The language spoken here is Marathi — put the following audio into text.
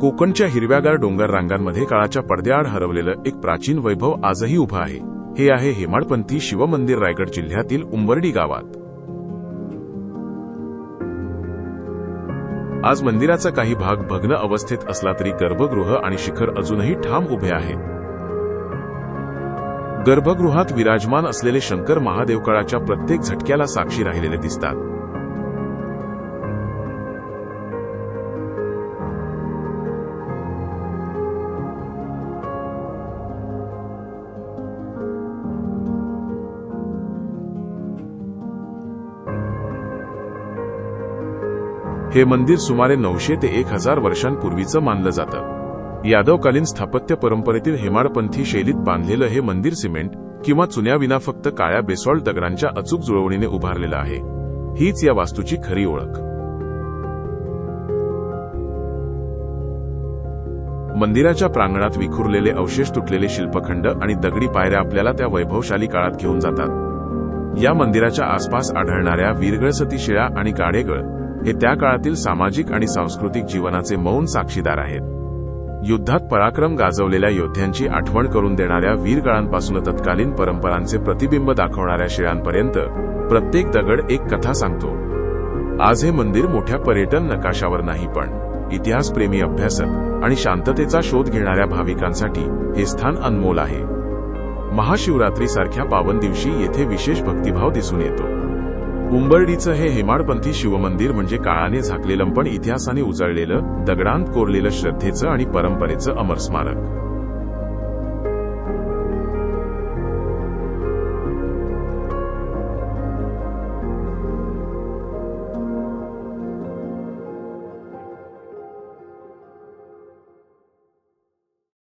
कोकणच्या हिरव्यागार डोंगर रांगांमध्ये काळाच्या पडद्याआड हरवलेलं एक प्राचीन वैभव आजही उभं आहे. हे आहे हेमाडपंथी शिवमंदिर, रायगड जिल्ह्यातील उंबर्डी गावात. आज मंदिराचा काही भाग भग्न अवस्थेत असला तरी गर्भगृह आणि शिखर अजूनही ठाम उभे आहेत. गर्भगृहात विराजमान असलेले शंकर महादेव काळाच्या प्रत्येक झटक्याला साक्षी राहिलेले दिसतात. हे मंदिर सुमारे 900 ते 1000 वर्षांपूर्वीचं मानलं जातं. यादवकालीन स्थापत्य परंपरेतील हेमाडपंथी शैलीत बांधलेलं हे मंदिर सिमेंट किंवा चुन्याविना फक्त काळ्या बेसॉल्ट दगडांच्या अचूक जुळवणीने उभारलेलं आहे. हीच या वास्तूची खरी ओळख. मंदिराच्या प्रांगणात विखुरलेले अवशेष, तुटलेले शिल्पखंड आणि दगडी पायऱ्या आपल्याला त्या वैभवशाली काळात घेऊन जातात. या मंदिराच्या आसपास आढळणाऱ्या वीरगळसती शिळा आणि गाडेगळ हे त्या काळातील सामाजिक आणि सांस्कृतिक जीवनाचे मौन साक्षीदार आहेत. युद्धात पराक्रम गाजवलेल्या योद्ध्यांची आठवण करून देणाऱ्या वीरगळांपासून तत्कालीन परंपरांचे प्रतिबिंब दाखवणाऱ्या शिळांपर्यंत प्रत्येक दगड एक कथा सांगतो. आज हे मंदिर मोठ्या पर्यटन नकाशावर नाही, पण इतिहासप्रेमी अभ्यासक आणि शांततेचा शोध घेणाऱ्या भाविकांसाठी हे स्थान अनमोल आहे. महाशिवरात्रीसारख्या पावन दिवशी येथे विशेष भक्तिभाव दिसून येतो. उंबर्डीचं हे हेमाडपंथी शिवमंदिर म्हणजे काळाने झाकलेलं पण इतिहासाने उजळलेलं, दगडांत कोरलेलं श्रद्धेचं आणि परंपरेचं अमर स्मारक.